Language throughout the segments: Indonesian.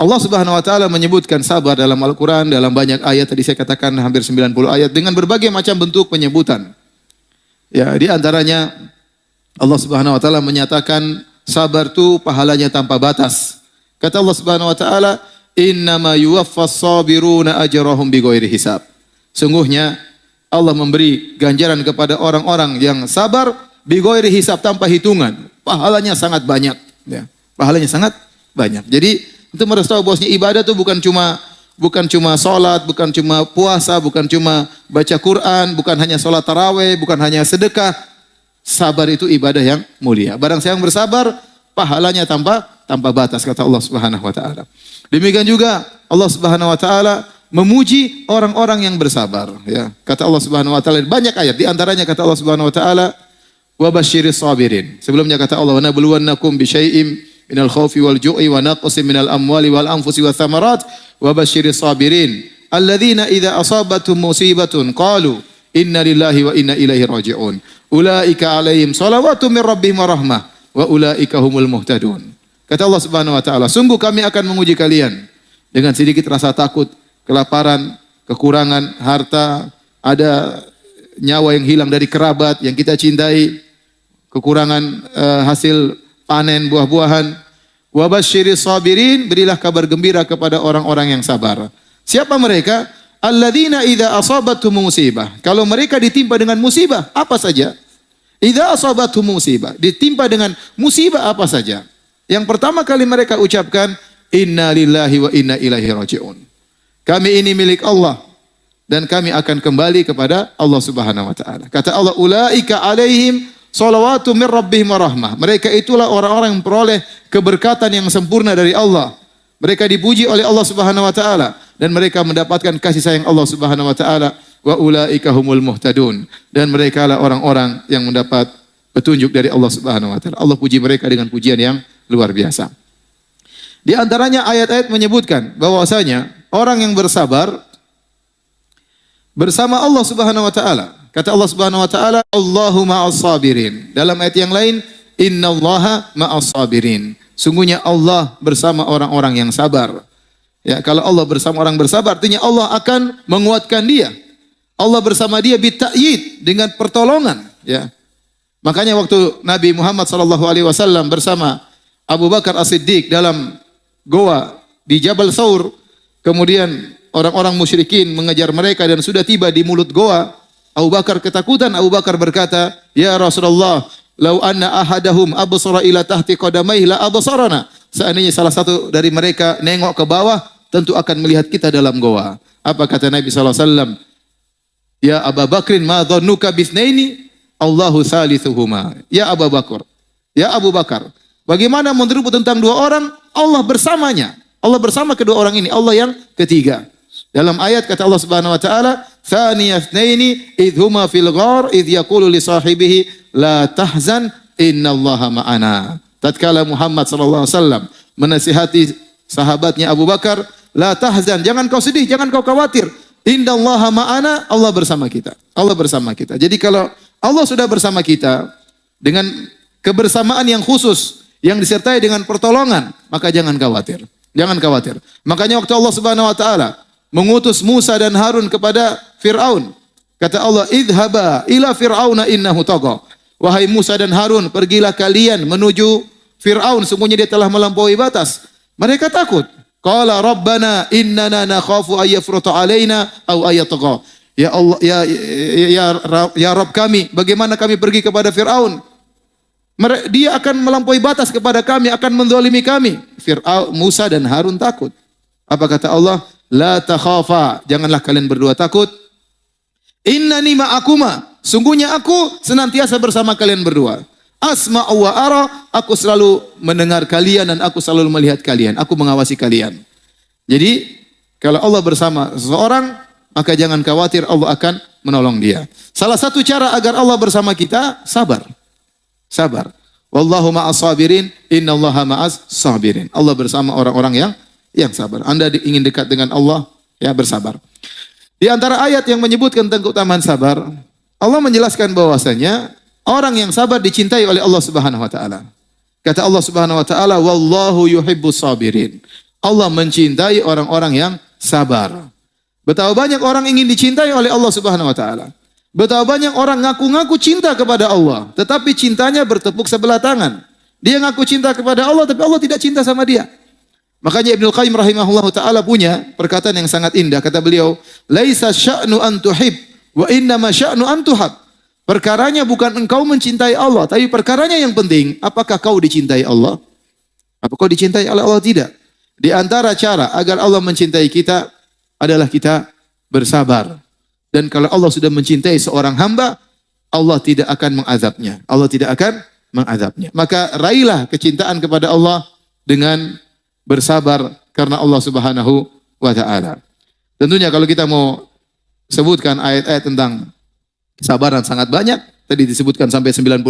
Allah Subhanahu wa taala menyebutkan sabar dalam Al-Qur'an dalam banyak ayat, tadi saya katakan hampir 90 ayat dengan berbagai macam bentuk penyebutan. Ya, di antaranya Allah Subhanahu wa taala menyatakan sabar itu pahalanya tanpa batas. Kata Allah Subhanahu wa taala, "Innama yuwaffas sabiruna ajrahum bighairi hisab." Sungguhnya Allah memberi ganjaran kepada orang-orang yang sabar bighairi hisab, tanpa hitungan. Pahalanya sangat banyak, ya. Pahalanya sangat banyak. Jadi itu harus tahu bahwasanya ibadah itu bukan cuma salat, bukan cuma puasa, bukan cuma baca Quran, bukan hanya salat tarawih, bukan hanya sedekah. Sabar itu ibadah yang mulia. Barang siapa yang bersabar, pahalanya tanpa batas, kata Allah Subhanahu wa taala. Demikian juga Allah Subhanahu wa taala memuji orang-orang yang bersabar, ya. Kata Allah Subhanahu wa taala banyak ayat, di antaranya kata Allah Subhanahu wa taala, "Wa basyiris sabirin." Sebelumnya kata Allah, "Wa nabluwannakum bisyai'im minal khaufi wal ju'i wa naqsin minal amwali wal anfusi wath thamarat wa basyiris sabirin alladzina idza asabathum musibatun qalu inna lillahi wa inna ilaihi raji'un ulaika alaihim shalawatu min rabbihim wa rahmah wa ulaika humul muhtadun." Kata Allah Subhanahu wa taala, sungguh kami akan menguji kalian dengan sedikit rasa takut, kelaparan, kekurangan harta, ada nyawa yang hilang dari kerabat yang kita cintai, kekurangan hasil panen buah-buahan. Wa basyiris sabirin, berilah kabar gembira kepada orang-orang yang sabar. Siapa mereka? Alladzina idza asabathum musibah. Kalau mereka ditimpa dengan musibah apa saja? Idza asabathum musibah, ditimpa dengan musibah apa saja? Yang pertama kali mereka ucapkan, inna lillahi wa inna ilaihi raji'un. Kami ini milik Allah dan kami akan kembali kepada Allah Subhanahu wa taala. Kata Allah, ulaika alaihim shalawatu min rabbihim wa rahmah. Mereka itulah orang-orang yang memperoleh keberkatan yang sempurna dari Allah. Mereka dipuji oleh Allah Subhanahu wa taala dan mereka mendapatkan kasih sayang Allah Subhanahu wa taala. Wa ulaika humul muhtadun, dan mereka lah orang-orang yang mendapat petunjuk dari Allah Subhanahu wa taala. Allah puji mereka dengan pujian yang luar biasa. Di antaranya ayat-ayat menyebutkan bahwasanya orang yang bersabar bersama Allah Subhanahu wa taala. Kata Allah Subhanahu wa taala, Allahu ma'as sabirin. Dalam ayat yang lain, innallaha ma'as sabirin. Sungguhnya Allah bersama orang-orang yang sabar. Ya, kalau Allah bersama orang bersabar, artinya Allah akan menguatkan dia. Allah bersama dia bita'yid, dengan pertolongan, ya. Makanya waktu Nabi Muhammad sallallahu alaihi wasallam bersama Abu Bakar As-Siddiq dalam goa di Jabal Thawr, kemudian orang-orang musyrikin mengejar mereka dan sudah tiba di mulut goa, Abu Bakar ketakutan. Abu Bakar berkata, "Ya Rasulullah, lau anna ahadahum absara ila tahti qadamaihi la absarana." Seandainya salah satu dari mereka nengok ke bawah, tentu akan melihat kita dalam goa. Apa kata Nabi sallallahu alaihi wasallam? "Ya Abu Bakrin, ma dhannuka bisnaini? Allahu thalithuhuma." Ya Abu Bakar, ya Abu Bakar, bagaimana menurutmu tentang dua orang? Allah bersamanya. Allah bersama kedua orang ini, Allah yang ketiga. Dalam ayat kata Allah Subhanahu wa taala, "Tsaniyasnaini idh huma fil ghar idh yaqulu li sahibihi la tahzan innallaha ma'ana." Tatkala Muhammad sallallahu alaihi wasallam menasihati sahabatnya Abu Bakar, "La tahzan, jangan kau sedih, jangan kau khawatir. Innallaha ma'ana, Allah bersama kita." Allah bersama kita. Jadi kalau Allah sudah bersama kita dengan kebersamaan yang khusus yang disertai dengan pertolongan, maka jangan khawatir. Jangan khawatir. Makanya waktu Allah Subhanahu wa taala mengutus Musa dan Harun kepada Fir'aun, kata Allah, "Idhaba ila Fir'auna innahu tagha." Wahai Musa dan Harun, pergilah kalian menuju Fir'aun, sungguhnya dia telah melampaui batas. Mereka takut. Qala rabbana innana nakhafu ay yafruta alaina aw ay yatgha. Ya Allah, ya Rabb kami, bagaimana kami pergi kepada Fir'aun? Dia akan melampaui batas kepada kami, akan menzalimi kami. Fir'aun, Musa dan Harun takut. Apa kata Allah? La takhafa, janganlah kalian berdua takut. Innani ma'akuma, sungguhnya aku senantiasa bersama kalian berdua. Asma'u wa ara, aku selalu mendengar kalian dan aku selalu melihat kalian. Aku mengawasi kalian. Jadi, kalau Allah bersama seseorang, maka jangan khawatir, Allah akan menolong dia. Salah satu cara agar Allah bersama kita, sabar. Sabar. Wallahu ma'as sabirin, innallaha ma'as sabirin. Allah bersama orang-orang yang sabar. Anda ingin dekat dengan Allah, ya bersabar. Di antara ayat yang menyebutkan tentang keutamaan sabar, Allah menjelaskan bahwasanya orang yang sabar dicintai oleh Allah Subhanahu wa taala. Kata Allah Subhanahu wa taala, "Wallahu yuhibbus sabirin." Allah mencintai orang-orang yang sabar. Betapa banyak orang ingin dicintai oleh Allah Subhanahu wa taala. Betapa banyak orang ngaku-ngaku cinta kepada Allah, tetapi cintanya bertepuk sebelah tangan. Dia ngaku cinta kepada Allah, tapi Allah tidak cinta sama dia. Makanya Ibnu Qayyim rahimahullah taala punya perkataan yang sangat indah. Kata beliau, "Laisa sya'nu an tuhib, wa innama sya'nu an tuhab." Perkaranya bukan engkau mencintai Allah, tapi perkaranya yang penting, apakah kau dicintai Allah? Apakah kau dicintai oleh Allah? Tidak. Di antara cara agar Allah mencintai kita adalah kita bersabar. Dan kalau Allah sudah mencintai seorang hamba, Allah tidak akan mengazabnya. Allah tidak akan mengazabnya. Maka raihlah kecintaan kepada Allah dengan bersabar karena Allah Subhanahu wa taala. Tentunya kalau kita mau sebutkan ayat-ayat tentang kesabaran sangat banyak. Tadi disebutkan sampai 90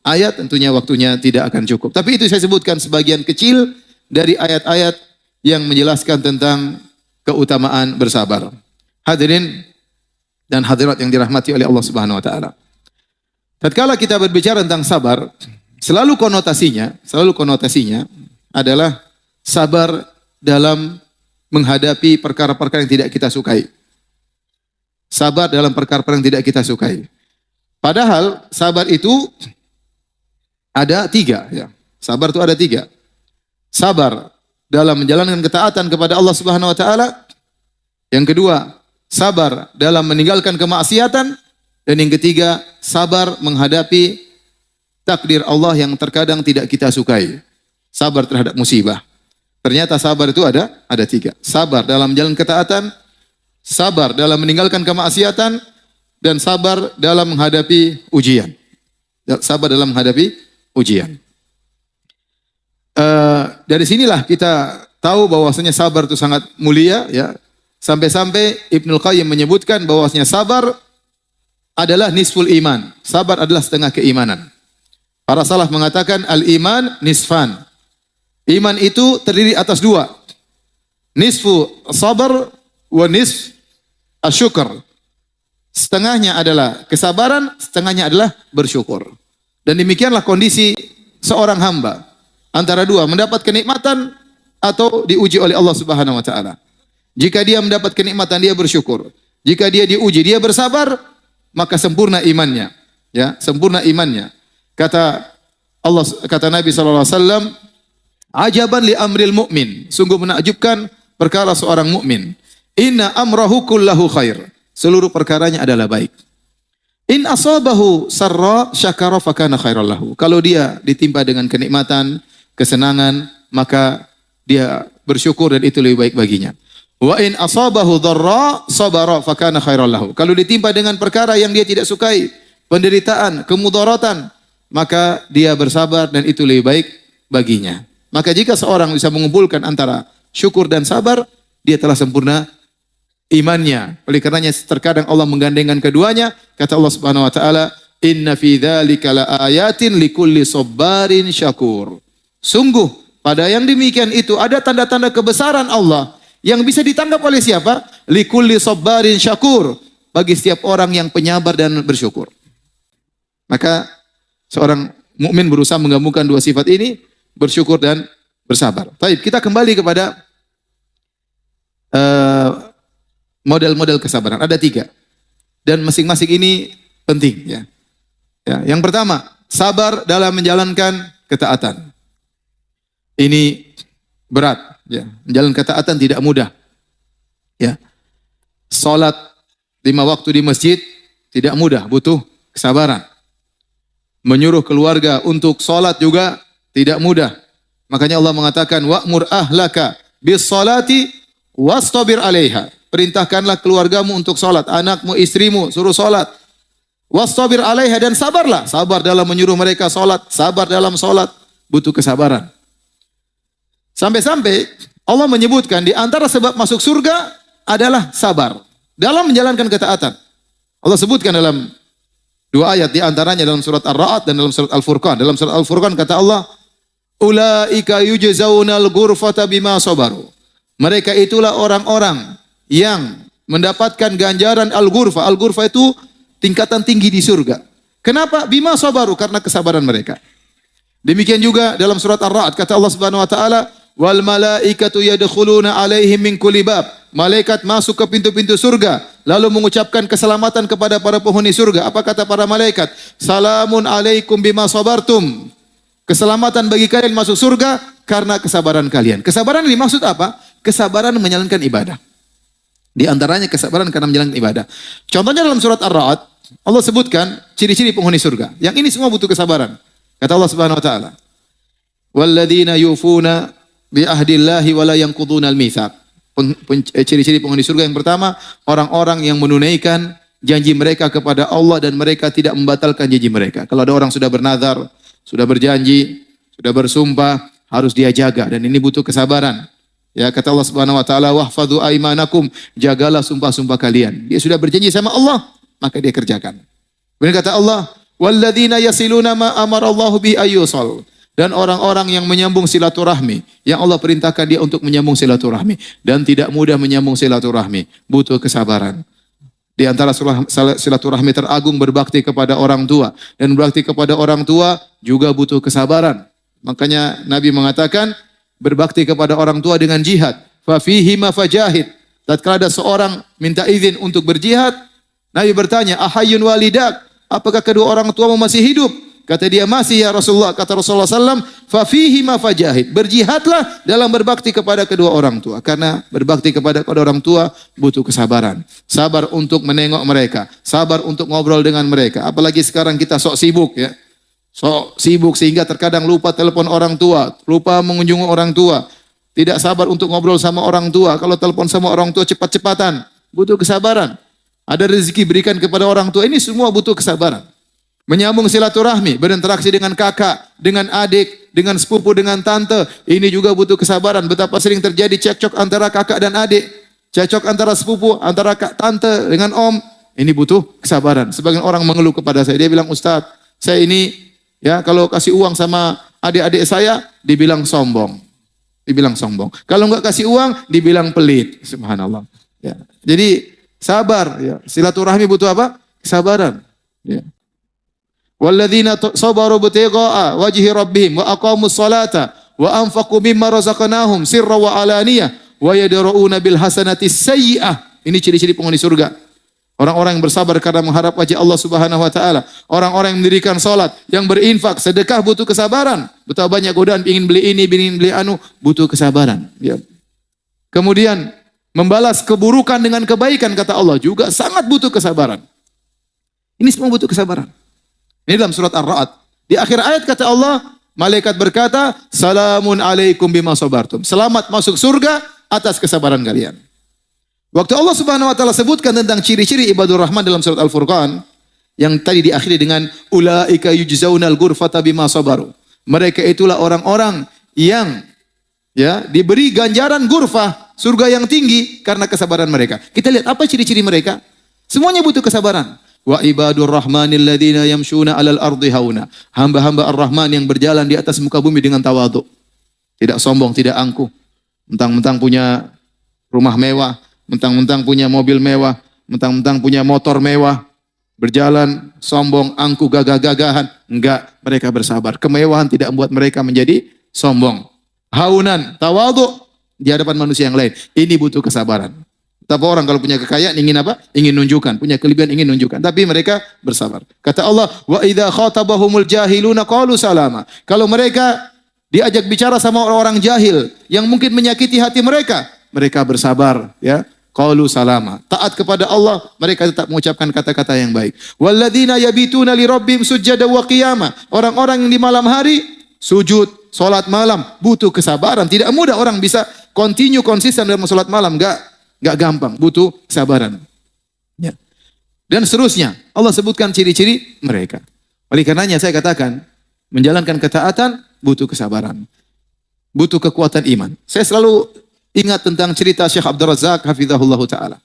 ayat, tentunya waktunya tidak akan cukup. Tapi itu saya sebutkan sebagian kecil dari ayat-ayat yang menjelaskan tentang keutamaan bersabar. Hadirin dan hadirat yang dirahmati oleh Allah Subhanahu wa taala. Tatkala kita berbicara tentang sabar, selalu konotasinya adalah sabar dalam menghadapi perkara-perkara yang tidak kita sukai. Sabar dalam perkara-perkara yang tidak kita sukai. Padahal sabar itu ada 3 ya. Sabar itu ada 3. Sabar dalam menjalankan ketaatan kepada Allah Subhanahu wa taala. Yang kedua, sabar dalam meninggalkan kemaksiatan, dan yang ketiga, sabar menghadapi takdir Allah yang terkadang tidak kita sukai. Sabar terhadap musibah. Ternyata sabar itu ada 3. Sabar dalam menjalankan ketaatan, sabar dalam meninggalkan kemaksiatan, dan sabar dalam menghadapi ujian. Sabar dalam menghadapi ujian. Dari sinilah kita tahu bahwasanya sabar itu sangat mulia, ya. Sampai-sampai Ibnu Qayyim menyebutkan bahwasanya sabar adalah nisful iman. Sabar adalah setengah keimanan. Para salaf mengatakan al-iman nisfan. Iman itu terdiri atas 2. Nisfu sabar wa nisf asyukur. Setengahnya adalah kesabaran, setengahnya adalah bersyukur. Dan demikianlah kondisi seorang hamba. Antara 2, mendapat kenikmatan atau diuji oleh Allah Subhanahu wa taala. Jika dia mendapat kenikmatan, dia bersyukur. Jika dia diuji, dia bersabar, maka sempurna imannya. Ya, sempurna imannya. Kata Nabi sallallahu alaihi wasallam, "Ajaban li amril mu'min." Sungguh menakjubkan perkara seorang mukmin. "Inna amrahu kullahu khair." Seluruh perkaranya adalah baik. "In asabahu sarra syakara fakana khairal lahu." Kalau dia ditimpa dengan kenikmatan, kesenangan, maka dia bersyukur dan itu lebih baik baginya. "Wa in asabahu dharra sabara fakana khairal lahu." Kalau ditimpa dengan perkara yang dia tidak sukai, penderitaan, kemudaratan, maka dia bersabar dan itu lebih baik baginya. Maka jika seorang bisa mengumpulkan antara syukur dan sabar, dia telah sempurna imannya. Oleh karenanya terkadang Allah menggandengkan keduanya. Kata Allah Subhanahu wa taala, "Inna fi dzalika laayatin likulli sabarin syakur." Sungguh pada yang demikian itu ada tanda-tanda kebesaran Allah yang bisa ditangkap oleh siapa? Likulli sabarin syakur. Bagi setiap orang yang penyabar dan bersyukur. Maka seorang mukmin berusaha menggabungkan 2 sifat ini, bersyukur dan bersabar. Baik, kita kembali kepada model-model kesabaran. Ada 3. Dan masing-masing ini penting. Ya. Yang pertama, sabar dalam menjalankan ketaatan. Ini berat. Ya. Menjalankan ketaatan tidak mudah. Ya. Salat 5 waktu di masjid tidak mudah, butuh kesabaran. Menyuruh keluarga untuk salat juga tidak mudah. Makanya Allah mengatakan, "Wa'mur ahlaka bis-salati wastabir 'alaiha." Perintahkanlah keluargamu untuk salat, anakmu, istrimu suruh salat. Wastabir 'alaiha, dan sabarlah. Sabar dalam menyuruh mereka salat, sabar dalam salat, butuh kesabaran. Sampai-sampai Allah menyebutkan di antara sebab masuk surga adalah sabar dalam menjalankan ketaatan. Allah sebutkan dalam 2 ayat, di antaranya dalam surat Ar-Ra'd dan dalam surat Al-Furqan. Dalam surat Al-Furqan kata Allah, "Ulaika yujzaunal ghurfata bima sabaru." Mereka itulah orang-orang yang mendapatkan ganjaran al-ghurfa. Al-ghurfa itu tingkatan tinggi di surga. Kenapa? Bima sabaru, karena kesabaran mereka. Demikian juga dalam surat Ar-Ra'd kata Allah Subhanahu wa taala, wal malaikatu yadkhuluna alaihim min kulli bab. Malaikat masuk ke pintu-pintu surga lalu mengucapkan keselamatan kepada para penghuni surga. Apa kata para malaikat? Salamun alaikum bima sabartum. Keselamatan bagi kalian masuk surga karena kesabaran kalian. Kesabaran yang dimaksud apa? Kesabaran menjalankan ibadah. Di antaranya kesabaran karena menjalankan ibadah. Contohnya dalam surat Ar-Ra'd, Allah sebutkan ciri-ciri penghuni surga. Yang ini semua butuh kesabaran. Kata Allah Subhanahu wa taala, "Walladzina yufuna bi ahdillahi wa la yanquduna al-mitsaq." Ciri-ciri penghuni surga yang pertama, orang-orang yang menunaikan janji mereka kepada Allah dan mereka tidak membatalkan janji mereka. Kalau ada orang sudah bernazar, sudah berjanji, sudah bersumpah, harus dia jaga dan ini butuh kesabaran. Ya, kata Allah Subhanahu wa taala, "Wahfadzu aimanakum," jagalah sumpah-sumpah kalian. Dia sudah berjanji sama Allah, maka dia kerjakan. Kemudian kata Allah, "Walladzina yasiluna ma amarallahu bi ayyusal." Dan orang-orang yang menyambung silaturahmi, yang Allah perintahkan dia untuk menyambung silaturahmi dan tidak mudah menyambung silaturahmi, butuh kesabaran. Di antara silaturahmi teragung berbakti kepada orang tua dan berbakti kepada orang tua juga butuh kesabaran. Makanya Nabi mengatakan berbakti kepada orang tua dengan jihad. Fa fihi ma fajahid. Tatkala ada seorang minta izin untuk berjihad, Nabi bertanya, "Ahayyun walidak?" Apakah kedua orang tuamu masih hidup? Kata dia, "Masih ya Rasulullah." Kata Rasulullah sallam, "Fa fihi ma fajahid." Berjihadlah dalam berbakti kepada kedua orang tua. Karena berbakti kepada kedua orang tua butuh kesabaran. Sabar untuk menengok mereka, sabar untuk ngobrol dengan mereka. Apalagi sekarang kita sok sibuk ya. Sok sibuk sehingga terkadang lupa telepon orang tua, lupa mengunjungi orang tua. Tidak sabar untuk ngobrol sama orang tua. Kalau telepon sama orang tua cepat-cepatan, butuh kesabaran. Ada rezeki berikan kepada orang tua, ini semua butuh kesabaran. Menyambung silaturahmi, berinteraksi dengan kakak, dengan adik, dengan sepupu, dengan tante. Ini juga butuh kesabaran. Betapa sering terjadi cekcok antara kakak dan adik. Cekcok antara sepupu, antara tante dengan om. Ini butuh kesabaran. Sebagian orang mengeluh kepada saya. Dia bilang, "Ustaz, saya ini ya kalau kasih uang sama adik-adik saya, dibilang sombong." Dibilang sombong. Kalau enggak kasih uang, dibilang pelit. Subhanallah. Ya. Jadi sabar. Ya. Silaturahmi butuh apa? Kesabaran. Ya. Walladzina sabaru btigha'a wajhi rabbihim wa aqamus salata wa anfaqu mimma razaqnahum sirra wa alaniyah wa yadra'una bil hasanati sayyi'ah. Ini ciri-ciri penghuni surga. Orang-orang yang bersabar karena mengharap wajah Allah Subhanahu wa taala. Orang-orang yang mendirikan salat, yang berinfak, sedekah butuh kesabaran. Betapa banyak godaan ingin beli ini, ingin beli anu, butuh kesabaran. Ya. Kemudian membalas keburukan dengan kebaikan kata Allah juga sangat butuh kesabaran. Ini semua butuh kesabaran. Ini dalam surat Ar-Ra'd. Di akhir ayat kata Allah, malaikat berkata, "Salamun alaikum bima sabartum." Selamat masuk surga atas kesabaran kalian. Waktu Allah Subhanahu wa taala sebutkan tentang ciri-ciri ibadur rahman dalam surat Al-Furqan, yang tadi diakhiri dengan ulaika yujzaunal ghurfata bima sabaru. Mereka itulah orang-orang yang ya diberi ganjaran ghurfah, surga yang tinggi karena kesabaran mereka. Kita lihat apa ciri-ciri mereka? Semuanya butuh kesabaran. Wa ibadur rahmanil ladzina yamshuna 'alal ardi hauna. Hamba-hamba Ar-Rahman yang berjalan di atas muka bumi dengan tawadhu. Tidak sombong, tidak angkuh. Mentang-mentang punya rumah mewah, mentang-mentang punya mobil mewah, mentang-mentang punya motor mewah, berjalan sombong, angkuh, gagah-gagahan. Enggak, mereka bersabar. Kemewahan tidak membuat mereka menjadi sombong. Haunan, tawadhu di hadapan manusia yang lain. Ini butuh kesabaran. Tapi orang kalau punya kekayaan ingin apa? Ingin nunjukkan, punya kelebihan ingin nunjukkan. Tapi mereka bersabar. Kata Allah, "Wa idza khatabahumul jahiluna qalu salama." Kalau mereka diajak bicara sama orang-orang jahil yang mungkin menyakiti hati mereka, mereka bersabar, ya. Qalu salama. Taat kepada Allah, mereka tetap mengucapkan kata-kata yang baik. Walladzina yabituna li rabbihim sujada wa qiyama. Orang-orang yang di malam hari sujud, salat malam, butuh kesabaran. Tidak mudah orang bisa konsisten dalam salat malam, enggak gampang, butuh kesabaran. Ya. Dan seterusnya, Allah sebutkan ciri-ciri mereka. Oleh karenanya saya katakan, menjalankan ketaatan butuh kesabaran. Butuh kekuatan iman. Saya selalu ingat tentang cerita Syekh Abdul Razak hafizahullah taala.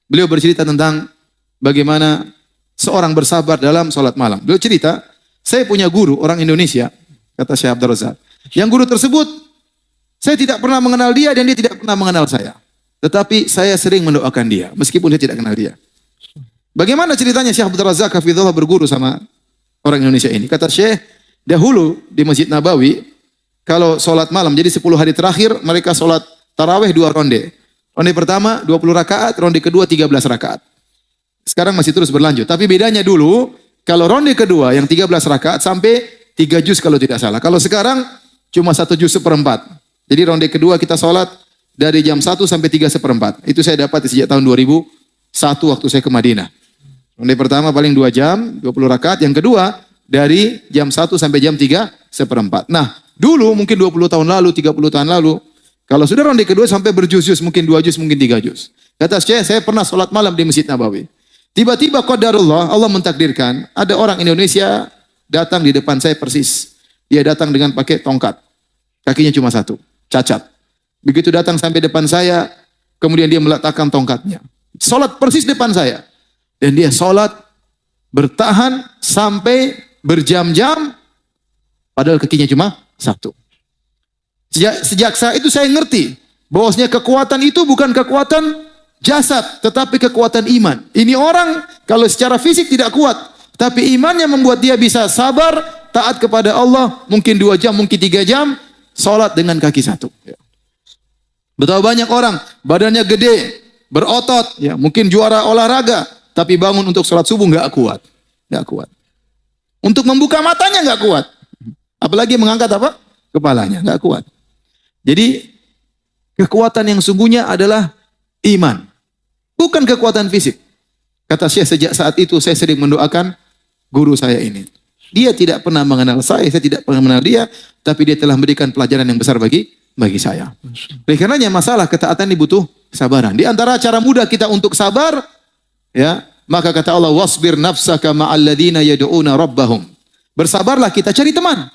Beliau bercerita tentang bagaimana seorang bersabar dalam salat malam. Beliau cerita, saya punya guru orang Indonesia, kata Syekh Abdul Razak. Yang guru tersebut saya tidak pernah mengenal dia dan dia tidak pernah mengenal saya. Tetapi saya sering mendoakan dia, meskipun dia tidak kenal dia. Bagaimana ceritanya Syekh Abdul Razak hafizahullah berguru sama orang Indonesia ini? Kata Syekh, dahulu di Masjid Nabawi, kalau sholat malam, jadi 10 hari terakhir mereka sholat taraweh 2 ronde. Ronde pertama 20 rakaat, ronde kedua 13 rakaat. Sekarang masih terus berlanjut. Tapi bedanya dulu, kalau ronde kedua yang 13 rakaat sampai 3 juz kalau tidak salah. Kalau sekarang cuma 1 juz seperempat. Jadi ronde kedua kita sholat dari jam 1 sampai 3 seperempat. Itu saya dapat sejak tahun 2001 waktu saya ke Madinah. Ronde pertama paling 2 jam, 20 rakaat. Yang kedua dari jam 1 sampai jam 3 seperempat. Nah, dulu mungkin 20 tahun lalu, 30 tahun lalu, kalau sudah ronde kedua sampai berjuz-juz, mungkin 2 juz, mungkin 3 juz. Kata saya pernah sholat malam di Masjid Nabawi. Tiba-tiba qadarullah, Allah mentakdirkan, ada orang Indonesia datang di depan saya persis. Dia datang dengan pakai tongkat. Kakinya cuma 1, cacat. Begitu datang sampai depan saya, kemudian dia meletakkan tongkatnya. Sholat persis depan saya. Dan dia sholat bertahan sampai berjam-jam, padahal kakinya cuma 1. Sejak saat itu saya ngerti bahwasanya kekuatan itu bukan kekuatan jasad, tetapi kekuatan iman. Ini orang kalau secara fisik tidak kuat, tapi imannya membuat dia bisa sabar, taat kepada Allah, mungkin 2 jam, mungkin 3 jam, sholat dengan kaki 1. Betapa banyak orang badannya gede, berotot, ya, mungkin juara olahraga, tapi bangun untuk sholat subuh nggak kuat, nggak kuat. Untuk membuka matanya nggak kuat, apalagi mengangkat apa? Kepalanya nggak kuat. Jadi kekuatan yang sungguhnya adalah iman, bukan kekuatan fisik. Kata Syekh, sejak saat itu saya sering mendoakan guru saya ini. Dia tidak pernah mengenal saya tidak pernah mengenal dia, tapi dia telah memberikan pelajaran yang besar bagi saya. Oleh karenanya masalah ketaatan ini butuh kesabaran. Di antara cara mudah kita untuk sabar, ya, maka kata Allah, wasbir nafsaka ma'al ladzina yad'una rabbahum. Bersabarlah, kita cari teman.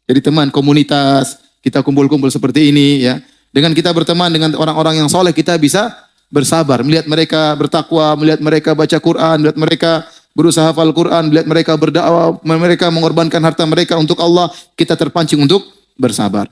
Jadi teman komunitas, kita kumpul-kumpul seperti ini, ya. Dengan kita berteman dengan orang-orang yang soleh, kita bisa bersabar. Melihat mereka bertakwa, melihat mereka baca Quran, melihat mereka berusaha hafal Quran, melihat mereka berdakwah, mereka mengorbankan harta mereka untuk Allah, kita terpancing untuk bersabar.